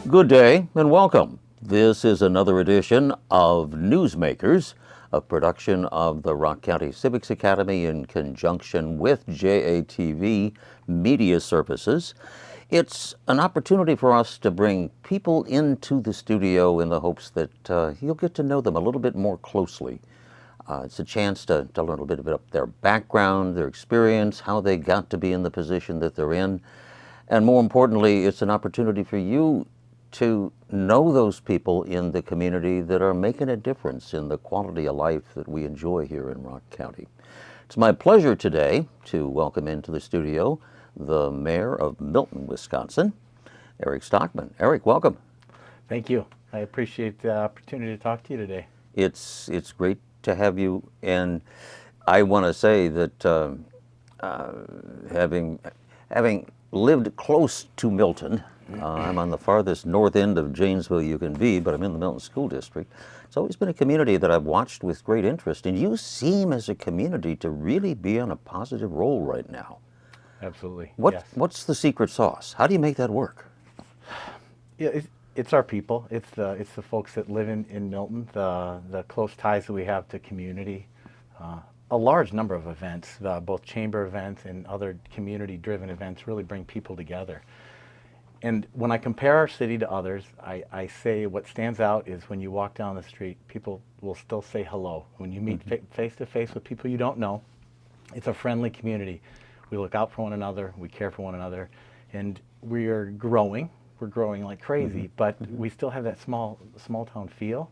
Good day and welcome. This is another edition of Newsmakers, a production of the Rock County Civics Academy in conjunction with JATV Media Services. It's an opportunity for us to bring people into the studio in the hopes that you'll get to know them a little bit more closely. It's a chance to learn a bit about their background, their experience, how they got to be in the position that they're in. And more importantly, it's an opportunity for you to know those people in the community that are making a difference in the quality of life that we enjoy here in Rock County. It's my pleasure today to welcome into the studio the mayor of Milton, Wisconsin, Eric Stockman. Eric, welcome. Thank you. I appreciate the opportunity to talk to you today. It's great to have you, and I want to say that having lived close to Milton, I'm on the farthest north end of Janesville you can be, but I'm in the Milton School District. It's always been a community that I've watched with great interest, and you seem as a community to really be on a positive roll right now. Absolutely. Yes. What's the secret sauce? How do you make that work? Yeah, it's our people. It's the folks that live in Milton, the close ties that we have to community. A large number of events, both chamber events and other community-driven events, really bring people together. And when I compare our city to others, I say what stands out is when you walk down the street, people will still say hello. When you meet face-to-face with people you don't know, it's a friendly community. We look out for one another, we care for one another, and we are growing. We're growing like crazy, but we still have that small town feel.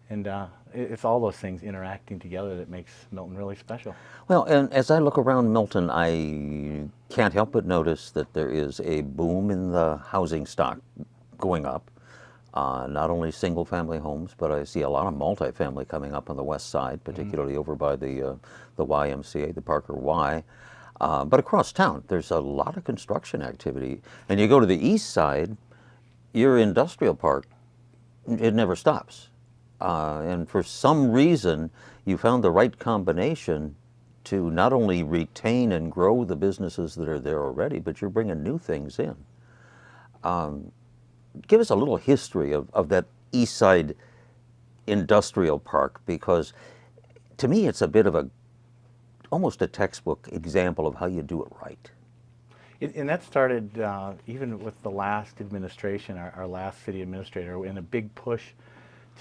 And it's all those things interacting together that makes Milton really special. Well, and as I look around Milton, I can't help but notice that there is a boom in the housing stock going up. Not only single-family homes, but I see a lot of multifamily coming up on the west side, particularly over by the YMCA, the Parker Y. But across town, there's a lot of construction activity. And you go to the east side, your industrial park, it never stops. And for some reason, you found the right combination to not only retain and grow the businesses that are there already, but you're bringing new things in. Give us a little history of that East Side Industrial Park, because to me it's a bit of almost a textbook example of how you do it right. And that started even with the last administration, our last city administrator, in a big push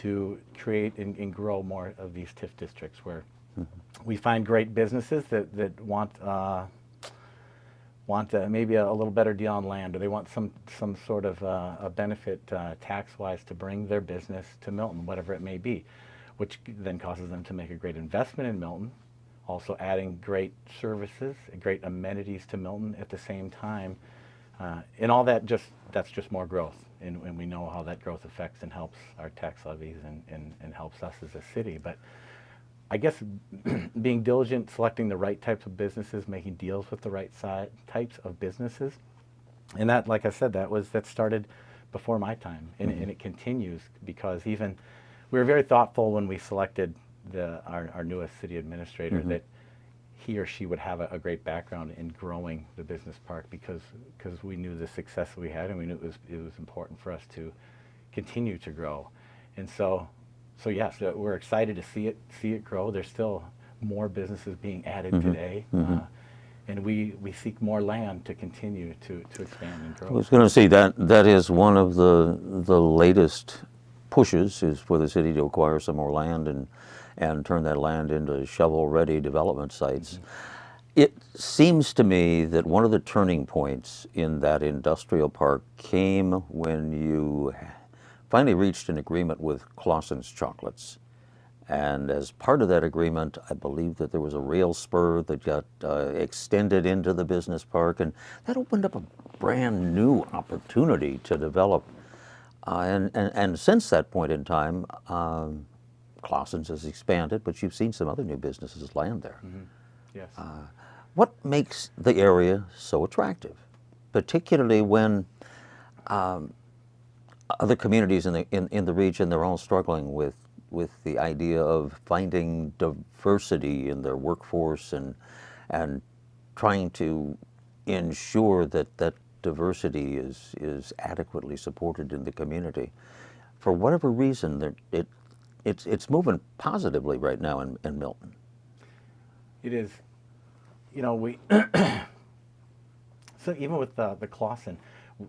to create and grow more of these TIF districts where we find great businesses that want maybe a little better deal on land, or they want some sort of a benefit tax-wise to bring their business to Milton, whatever it may be, which then causes them to make a great investment in Milton, also adding great services, great amenities to Milton at the same time. And all that that's just more growth. And we know how that growth affects and helps our tax levies and helps us as a city. But I guess being diligent, selecting the right types of businesses, making deals with the right types of businesses. And that, like I said, that started before my time. And it continues, because even we were very thoughtful when we selected our newest city administrator, that he or she would have a great background in growing the business park, because we knew the success that we had, and we knew it was important for us to continue to grow. And so yes, we're excited to see it grow. There's still more businesses being added today, and we seek more land to continue to expand and grow. I was going to say that is one of the latest pushes, is for the city to acquire some more land and turn that land into shovel-ready development sites. It seems to me that one of the turning points in that industrial park came when you finally reached an agreement with Clausen's Chocolates. And as part of that agreement, I believe that there was a rail spur that got extended into the business park, and that opened up a brand new opportunity to develop. And since that point in time, Clausen's has expanded, but you've seen some other new businesses land there. Yes. What makes the area so attractive, particularly when other communities in the region, they're all struggling with the idea of finding diversity in their workforce and trying to ensure that diversity is adequately supported in the community. For whatever reason, it's moving positively right now in Milton. It is. You know, we so even with the Clausen,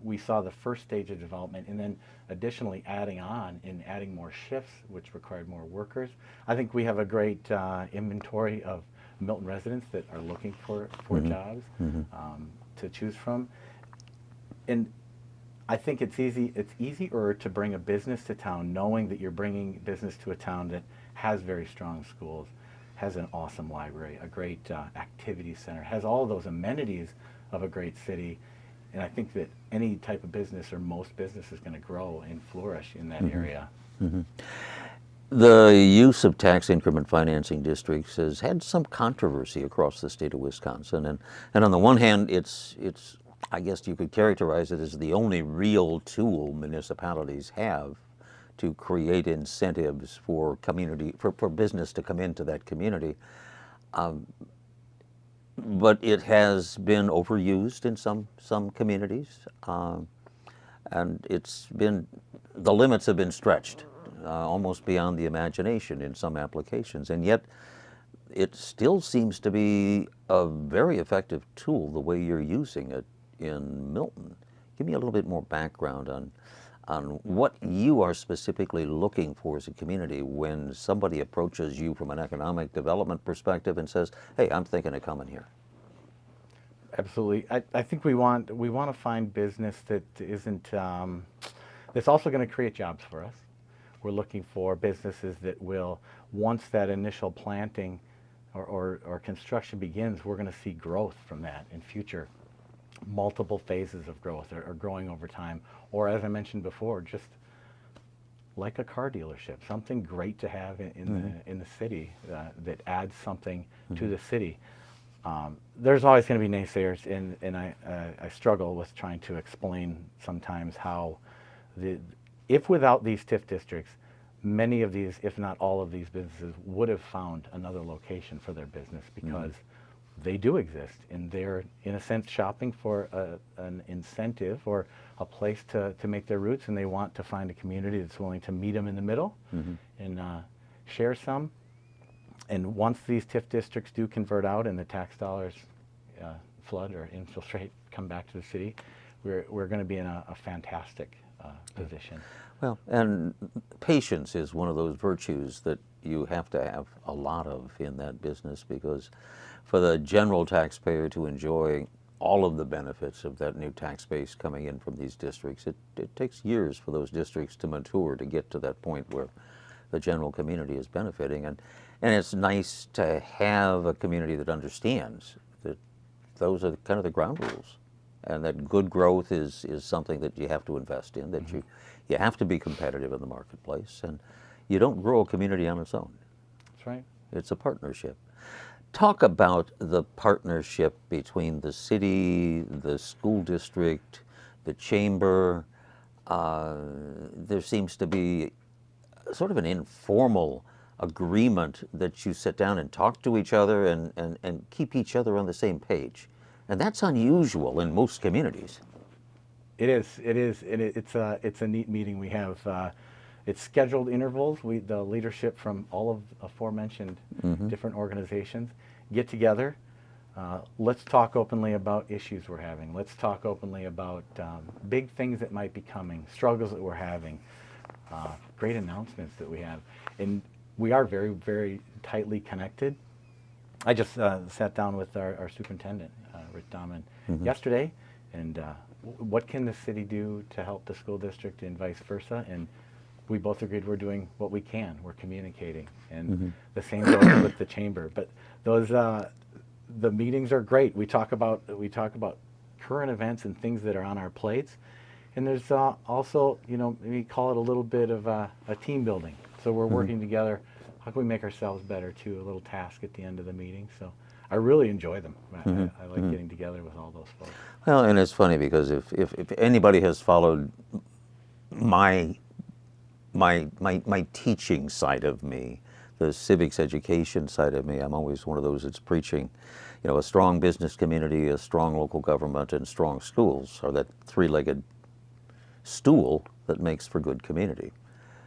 we saw the first stage of development, and then additionally adding more shifts, which required more workers. I think we have a great inventory of Milton residents that are looking for jobs to choose from, and I think it's easier to bring a business to town, knowing that you're bringing business to a town that has very strong schools, has an awesome library, a great activity center, has all those amenities of a great city. And I think that any type of business, or most business, is going to grow and flourish in that area. The use of tax increment financing districts has had some controversy across the state of Wisconsin. And on the one hand, it's I guess you could characterize it as the only real tool municipalities have to create incentives for business to come into that community. But it has been overused in some communities, and the limits have been stretched almost beyond the imagination in some applications, and yet it still seems to be a very effective tool the way you're using it in Milton. Give me a little bit more background on what you are specifically looking for as a community when somebody approaches you from an economic development perspective and says, hey, I'm thinking of coming here. Absolutely. I think we want to find business that isn't that's also going to create jobs for us. We're looking for businesses that will, once that initial planting or construction begins, we're going to see growth from that in future. Multiple phases of growth are growing over time, or as I mentioned before, just like a car dealership, something great to have in the city that adds something to the city. There's always going to be naysayers, and I struggle with trying to explain sometimes how if without these TIF districts, many of these, if not all of these businesses, would have found another location for their business, because they do exist, and they're, in a sense, shopping for an incentive or a place to make their roots, and they want to find a community that's willing to meet them in the middle and share some. And once these TIF districts do convert out and the tax dollars flood or infiltrate, come back to the city, we're going to be in a fantastic position. Well, and patience is one of those virtues that you have to have a lot of in that business, because for the general taxpayer to enjoy all of the benefits of that new tax base coming in from these districts, it takes years for those districts to mature to get to that point where the general community is benefiting. And it's nice to have a community that understands that those are kind of the ground rules, and that good growth is something that you have to invest in, that you have to be competitive in the marketplace, and you don't grow a community on its own. That's right. It's a partnership. Talk about the partnership between the city, the school district, the chamber. There seems to be sort of an informal agreement that you sit down and talk to each other and keep each other on the same page. And that's unusual in most communities. It is. It's a neat meeting we have. It's scheduled intervals. The leadership from all of aforementioned different organizations get together. Let's talk openly about issues we're having. Let's talk openly about big things that might be coming, struggles that we're having, great announcements that we have. And we are very, very tightly connected. I just sat down with our superintendent, Rich Gruber, yesterday, and what can the city do to help the school district and vice versa? And we both agreed we're doing what we can. We're communicating, and the same goes with the chamber. But those the meetings are great. We talk about current events and things that are on our plates, and there's also, we call it a little bit of a team building. So we're working together. How can we make ourselves better too? A little task at the end of the meeting. So I really enjoy them. I like getting together with all those folks. Well, and it's funny because if anybody has followed my teaching side of me, the civics education side of me. I'm always one of those that's preaching, you know, a strong business community, a strong local government, and strong schools are that three-legged stool that makes for good community.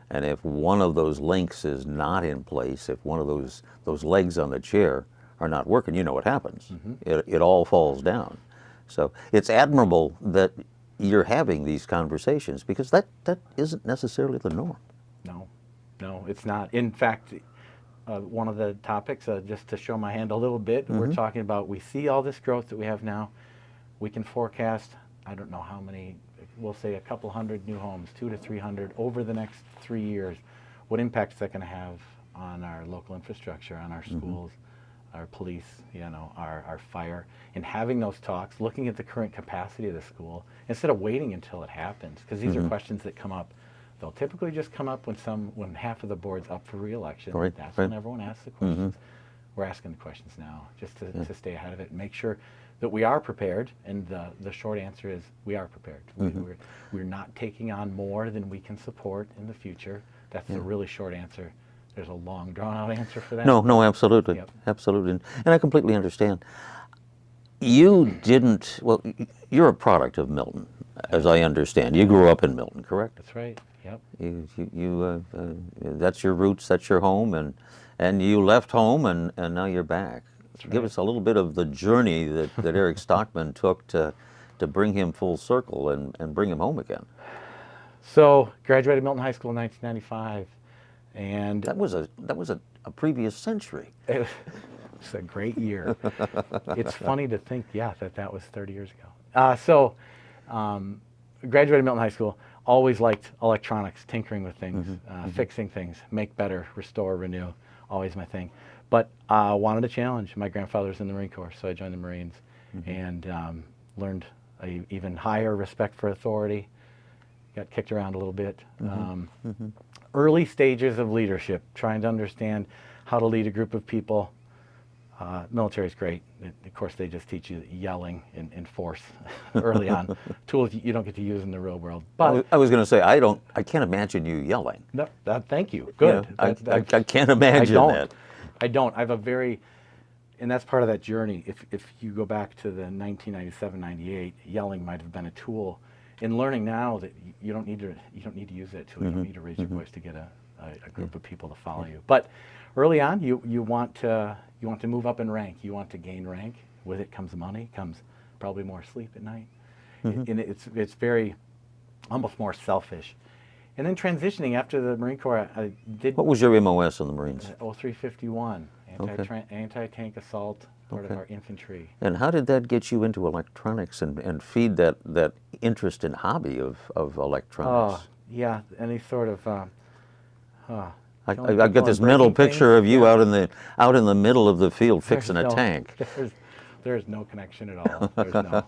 And if one of those links is not in place, if one of those legs on the chair are not working, you know what happens. It all falls down. So it's admirable that you're having these conversations, because that isn't necessarily the norm. No, it's not. In fact, one of the topics, just to show my hand a little bit, we're talking about, we see all this growth that we have now. We can forecast, I don't know how many, we'll say a couple hundred new homes, 200 to 300 over the next 3 years. What impact is that going to have on our local infrastructure, on our schools, our police, you know, our fire? And having those talks, looking at the current capacity of the school, instead of waiting until it happens, because these are questions that come up. They'll typically just come up when half of the board's up for re-election. Right, That's right. when everyone asks the questions. We're asking the questions now, just to stay ahead of it and make sure that we are prepared. And the short answer is we are prepared. We're not taking on more than we can support in the future. That's the really short answer. There's a long, drawn-out answer for that. No, absolutely. Yep. Absolutely. And I completely understand. You didn't, well, you're a product of Milton, as I understand. You grew up in Milton, correct? That's right. Yep. That's your roots, that's your home, and you left home, and now you're back. Give us a little bit of the journey that Eric Stockman took to bring him full circle and bring him home again. So, graduated Milton High School in 1995, and that was a previous century. It was a great year. It's funny to think, that was 30 years ago. Graduated Milton High School. Always liked electronics, tinkering with things, fixing things, make better, restore, renew. Always my thing. But wanted a challenge. My grandfather was in the Marine Corps, so I joined the Marines and learned an even higher respect for authority. Got kicked around a little bit. Early stages of leadership, trying to understand how to lead a group of people. Military is great. Of course, they just teach you yelling and force early on. Tools you don't get to use in the real world. But I was going to say, I can't imagine you yelling. No, thank you. Good. Yeah, I can't imagine that. I don't. I have a very, and that's part of that journey. If you go back to the 1997, 98, yelling might have been a tool. In learning now that you don't need to use that tool. You don't need to raise your voice to get a group of people to follow you. But early on, you want to move up in rank. You want to gain rank. With it comes money. Comes probably more sleep at night. And it's very almost more selfish. And then transitioning after the Marine Corps, I did. What was your MOS in the Marines? 0351, anti-tank assault, part of our infantry. And how did that get you into electronics and feed that interest and hobby of electronics? Oh, yeah, any sort of. I've got this mental picture of you out in the middle of the field fixing a tank. There's no connection at all. There's no.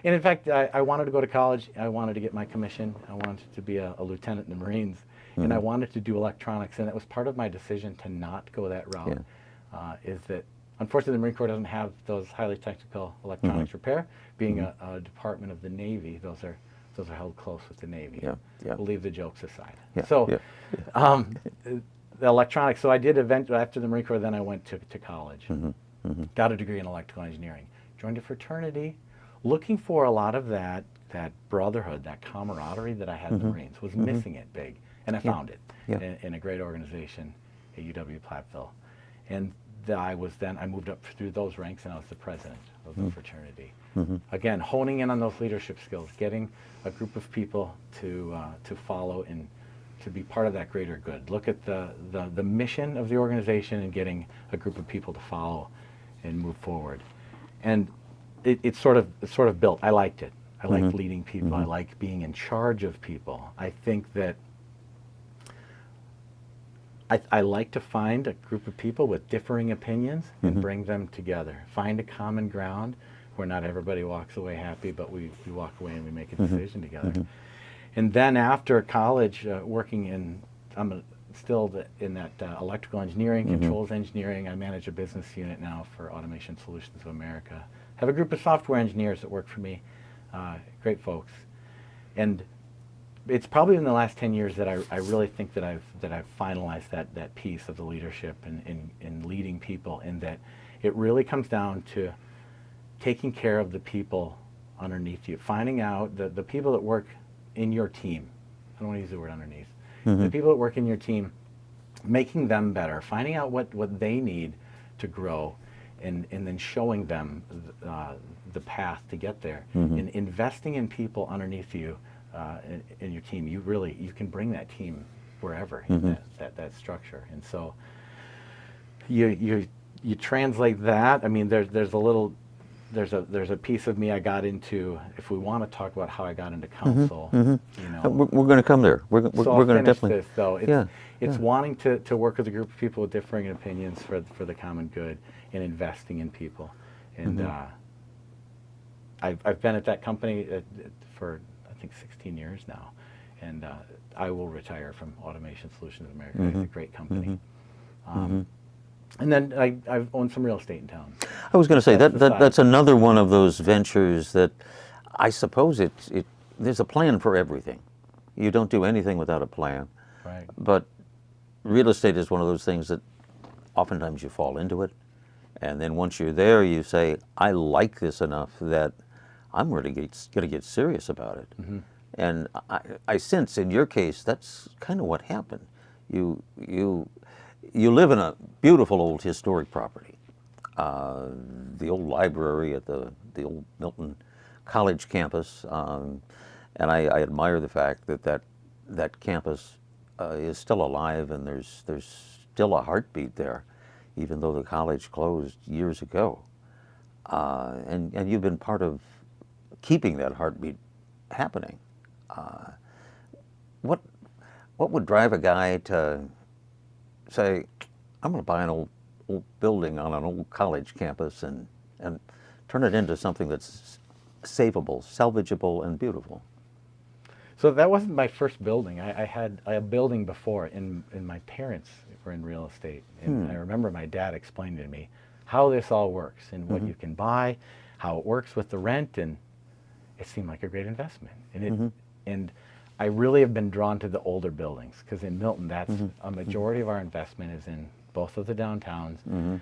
And in fact, I wanted to go to college. I wanted to get my commission. I wanted to be a lieutenant in the Marines. And I wanted to do electronics. And that was part of my decision to not go that route. Is that, unfortunately, the Marine Corps doesn't have those highly technical electronics repair. Being a department of the Navy, those are held close with the Navy. We'll leave the jokes aside. The electronics. So I did after the Marine Corps. Then I went to college. Got a degree in electrical engineering. Joined a fraternity, looking for a lot of that brotherhood, that camaraderie that I had in the Marines. Was missing it big, and I found it in a great organization at UW-Platteville. And I moved up through those ranks, and I was the president of the fraternity. Again, honing in on those leadership skills, getting a group of people to follow and to be part of that greater good. Look at the mission of the organization and getting a group of people to follow and move forward. And it's sort of built. I liked it. I liked leading people. I like being in charge of people. I think that I like to find a group of people with differing opinions and bring them together. Find a common ground where not everybody walks away happy, but we walk away and we make a decision together. And then after college, I'm still in that electrical engineering, controls engineering. I manage a business unit now for Automation Solutions of America. Have a group of software engineers that work for me, great folks. And it's probably in the last 10 years that I really think that I've finalized that piece of the leadership and leading people, in that it really comes down to taking care of the people underneath you, finding out the people that work in your team. I don't want to use the word underneath. The people that work in your team, making them better, finding out what they need to grow, and then showing them the path to get there, and investing in people underneath you. In your team, you can bring that team wherever in that structure, and so you translate that. I mean, there's a piece of me I got into. If we want to talk about how I got into council, you know, we're going to come there. We're going to definitely. This though. It's wanting to work with a group of people with differing opinions for the common good, and investing in people. And I've been at that company for I think 16 years now, and I will retire from Automation Solutions of America. It's a great company. And then I've owned some real estate in town. I was going to say that's another one of those ventures that I suppose there's a plan for everything. You don't do anything without a plan. Right. But real estate is one of those things that oftentimes you fall into it, and then once you're there, you say, I like this enough that I'm really going to get serious about it. And I sense in your case that's kind of what happened. You live in a beautiful old historic property, the old library at the old Milton College campus, and I admire the fact that campus is still alive, and there's still a heartbeat there, even though the college closed years ago. And you've been part of keeping that heartbeat happening. What would drive a guy to say, I'm going to buy an old building on an old college campus and turn it into something that's savable, salvageable, and beautiful? So that wasn't my first building. I had a building before, and my parents were in real estate. And I remember my dad explained to me how this all works and what you can buy, how it works with the rent, and it seemed like a great investment. And I really have been drawn to the older buildings, because in Milton, that's a majority of our investment is in both of the downtowns.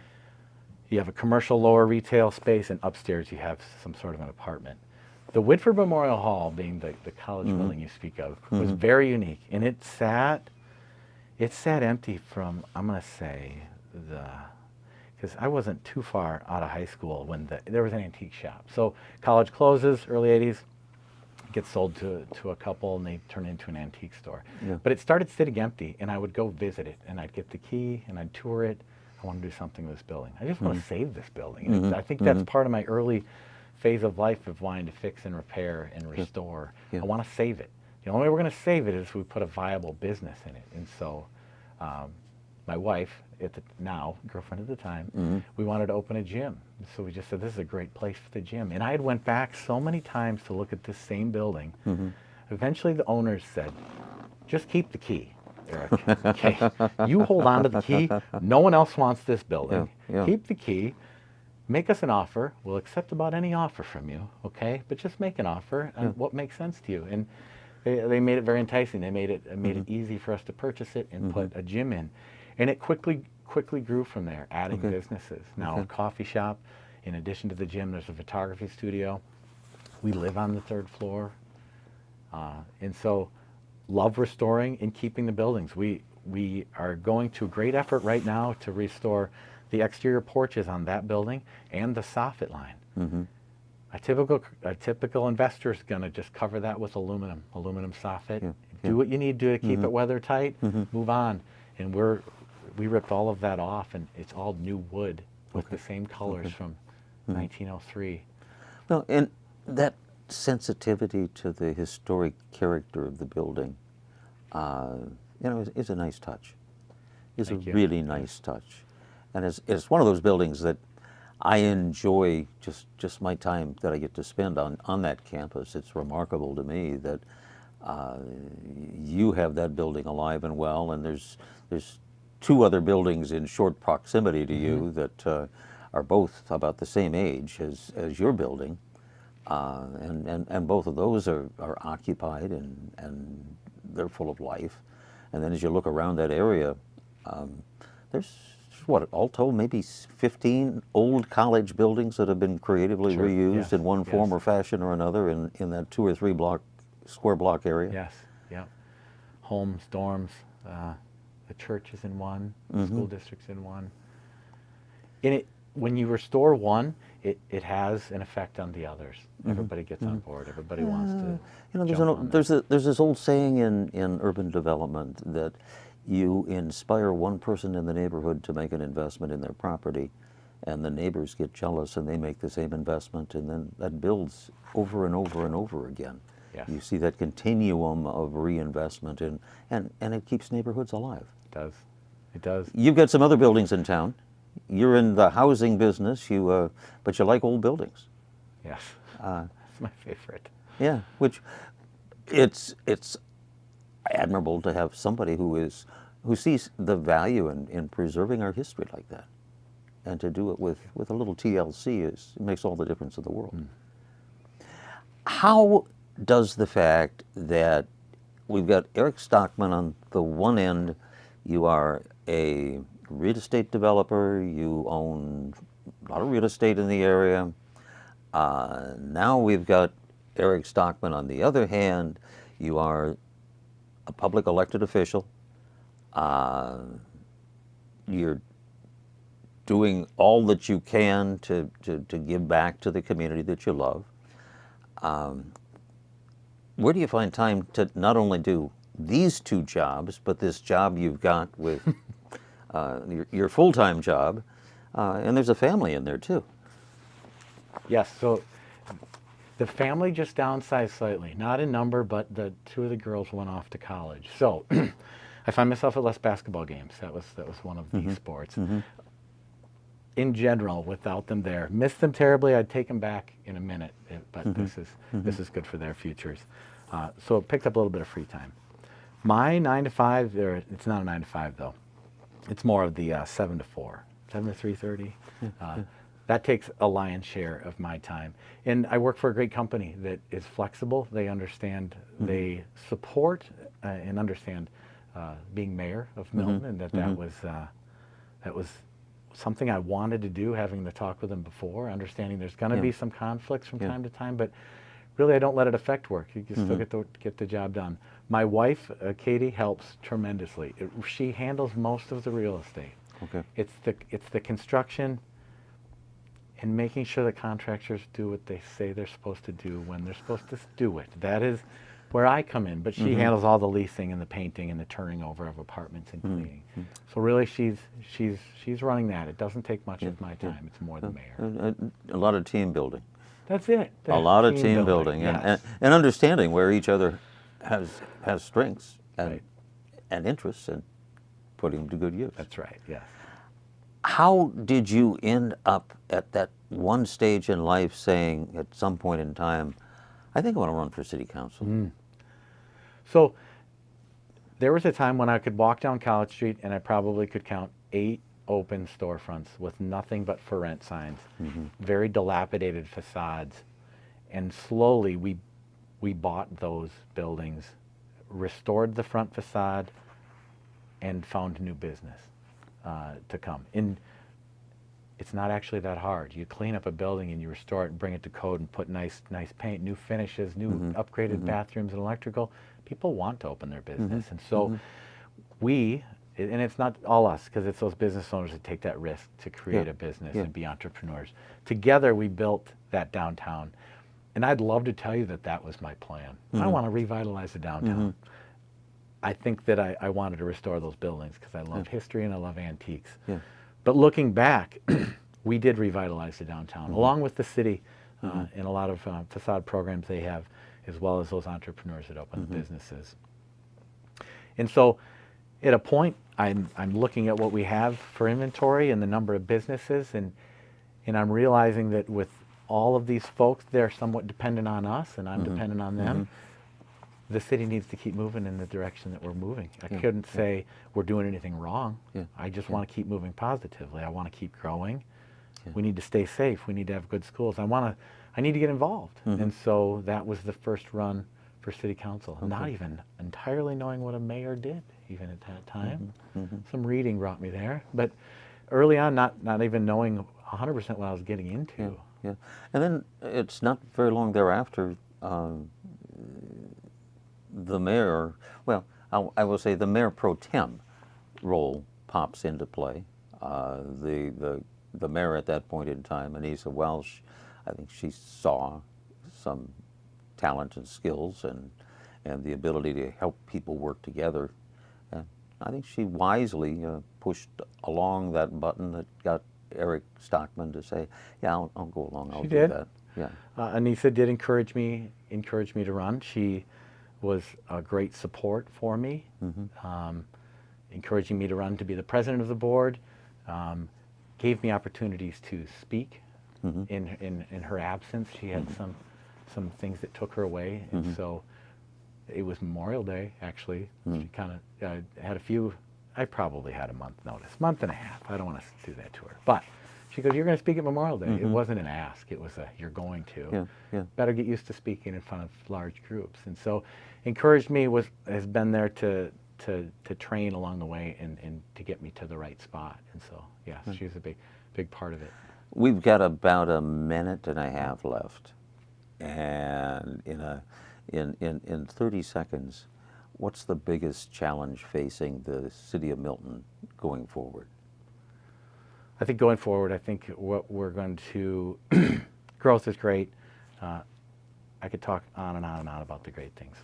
You have a commercial lower retail space, and upstairs you have some sort of an apartment. The Whitford Memorial Hall, being the college building you speak of, was very unique, and it sat empty from, I'm going to say, because I wasn't too far out of high school when there was an antique shop. So college closes, early 80s, gets sold to a couple, and they turn it into an antique store. But it started sitting empty, and I would go visit it, and I'd get the key, and I'd tour it. I want to do something with this building. I just want to save this building. And I think that's part of my early phase of life of wanting to fix and repair and restore. I want to save it. The only way we're going to save it is if we put a viable business in it. And so my wife, now girlfriend at the time, we wanted to open a gym. So we just said, this is a great place for the gym. And I had went back so many times to look at this same building. Eventually the owners said, just keep the key, Eric. Okay, you hold on to the key. No one else wants this building. Keep the key. Make us an offer. We'll accept about any offer from you, okay? But just make an offer on what makes sense to you. And they made it very enticing. They made it easy for us to purchase it and put a gym in. And it quickly grew from there, adding businesses. Now a coffee shop. In addition to the gym, there's a photography studio. We live on the 3rd floor. And so love restoring and keeping the buildings. We are going to a great effort right now to restore the exterior porches on that building and the soffit line. A typical investor is going to just cover that with aluminum soffit. Do what you need to keep it weather tight. Move on. And we ripped all of that off, and it's all new wood with the same colors from 1903. Well, and that sensitivity to the historic character of the building, is a nice touch. It's a really nice touch. And it's one of those buildings that I enjoy just my time that I get to spend on that campus. It's remarkable to me that you have that building alive and well, and there's 2 other buildings in short proximity to you that are both about the same age as your building. And both of those are occupied and they're full of life. And then as you look around that area, there's what, all told, maybe 15 old college buildings that have been creatively Sure. reused Yes. in one form Yes. or fashion or another in that 2 or 3 square block area. Yes, yeah. Homes, dorms, the church is in one, the school district's in one. When you restore one, it has an effect on the others. Everybody gets on board. Everybody wants to jump on that. There's this old saying in urban development that you inspire one person in the neighborhood to make an investment in their property, and the neighbors get jealous and they make the same investment, and then that builds over and over and over again. Yes. You see that continuum of reinvestment, and it keeps neighborhoods alive. It does. It does. You've got some other buildings in town. You're in the housing business, but you like old buildings. Yes. It's my favorite. Yeah, which it's admirable to have somebody who sees the value in preserving our history like that, and to do it with a little TLC it makes all the difference in the world. How does the fact that we've got Eric Stockman on the one end, you are a real estate developer, you own a lot of real estate in the area, now we've got Eric Stockman on the other hand, you are a public elected official, you're doing all that you can to give back to the community that you love. Where do you find time to not only do these 2 jobs, but this job you've got with your full-time job, and there's a family in there too? Yes, so the family just downsized slightly, not in number, but the 2 of the girls went off to college. So I find myself at less basketball games. That was one of the sports. In general, without them there, miss them terribly. I'd take them back in a minute, but this is good for their futures. So it picked up a little bit of free time. My 9 to 5, it's not a 9 to 5 though. It's more of the 7 to 4, 7 to 3:30. That takes a lion's share of my time. And I work for a great company that is flexible. They understand, they support and understand being mayor of Milton, and that was something I wanted to do, having the talk with them before, understanding there's going to be some conflicts from time to time, but really I don't let it affect work. You can still get the job done. My wife, Katie, helps tremendously. She handles most of the real estate. Okay. It's the construction and making sure the contractors do what they say they're supposed to do when they're supposed to do it. That is where I come in, but she handles all the leasing and the painting and the turning over of apartments and cleaning. So really she's running that. It doesn't take much of my time. It's more the mayor. A lot of team building. That's it. A lot of team building, yes. and understanding where each other has strengths and interests, and putting them to good use. That's right, yes. How did you end up at that one stage in life saying at some point in time, I think I want to run for city council? So there was a time when I could walk down College Street and I probably could count 8 open storefronts with nothing but for rent signs, very dilapidated facades. And slowly we bought those buildings, restored the front facade, and found new business to come. And it's not actually that hard. You clean up a building and you restore it and bring it to code and put nice paint, new finishes, new upgraded bathrooms and electrical. People want to open their business. And so and it's not all us, because it's those business owners that take that risk to create a business and be entrepreneurs. Together we built that downtown. And I'd love to tell you that was my plan. I want to revitalize the downtown. I think that I wanted to restore those buildings because I love history and I love antiques. But looking back, we did revitalize the downtown, along with the city and a lot of facade programs they have, as well as those entrepreneurs that open the businesses. And so at a point, I'm looking at what we have for inventory and the number of businesses, and I'm realizing that with all of these folks, they're somewhat dependent on us, and I'm dependent on them. The city needs to keep moving in the direction that we're moving. I couldn't say we're doing anything wrong. I just want to keep moving positively. I want to keep growing. We need to stay safe. We need to have good schools. I need to get involved. And so that was the first run for city council. Not even entirely knowing what a mayor did, even at that time. Some reading brought me there, but early on, not even knowing 100% what I was getting into. Yeah. And then it's not very long thereafter, the mayor, well, I will say the mayor pro tem role pops into play. The mayor at that point in time, Anissa Welsh, I think she saw some talent and skills and the ability to help people work together. And I think she wisely pushed along that button that got Eric Stockman to say, yeah, I'll go along, I'll do that. Yeah. Anissa did encourage me to run. She was a great support for me, encouraging me to run to be the president of the board, gave me opportunities to speak in her absence. She had some things that took her away, and so it was Memorial Day, actually. She kind of had a few, I probably had a month and a half. I don't want to do that to her. But she goes, you're going to speak at Memorial Day. It wasn't an ask, it was a, you're going to. Better get used to speaking in front of large groups. And so encouraged me, has been there to train along the way and to get me to the right spot. And so, yeah, she was a big part of it. We've got about a minute and a half left. And in 30 seconds, what's the biggest challenge facing the city of Milton going forward? I think going forward, I think what we're going to, growth is great. I could talk on and on and on about the great things.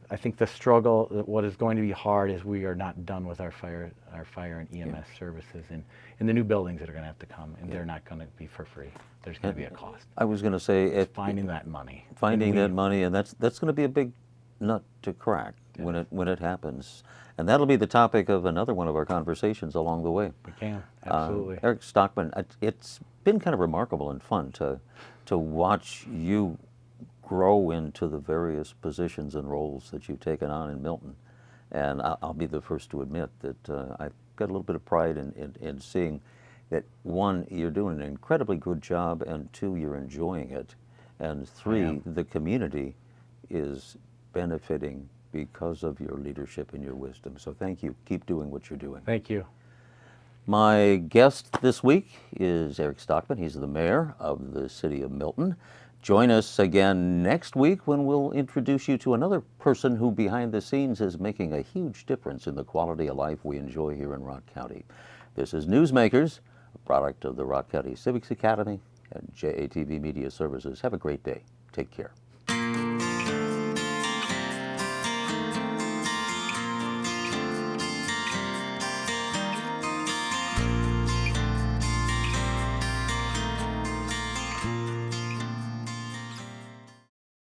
I think the struggle, what is going to be hard is we are not done with our fire and EMS services in the new buildings that are going to have to come, and they're not going to be for free. There's going to be a cost. I was going to say, finding that money. Finding that money, and that's going to be a big nut to crack when it happens. And that'll be the topic of another one of our conversations along the way. We can, absolutely. Eric Stockman, it's been kind of remarkable and fun to watch you grow into the various positions and roles that you've taken on in Milton. And I'll be the first to admit that I've got a little bit of pride in seeing that, one, you're doing an incredibly good job, and two, you're enjoying it, and three, the community is benefiting because of your leadership and your wisdom. So thank you. Keep doing what you're doing. Thank you. My guest this week is Eric Stockman. He's the mayor of the city of Milton. Join us again next week when we'll introduce you to another person who behind the scenes is making a huge difference in the quality of life we enjoy here in Rock County. This is Newsmakers, a product of the Rock County Civics Academy and JATV Media Services. Have a great day. Take care.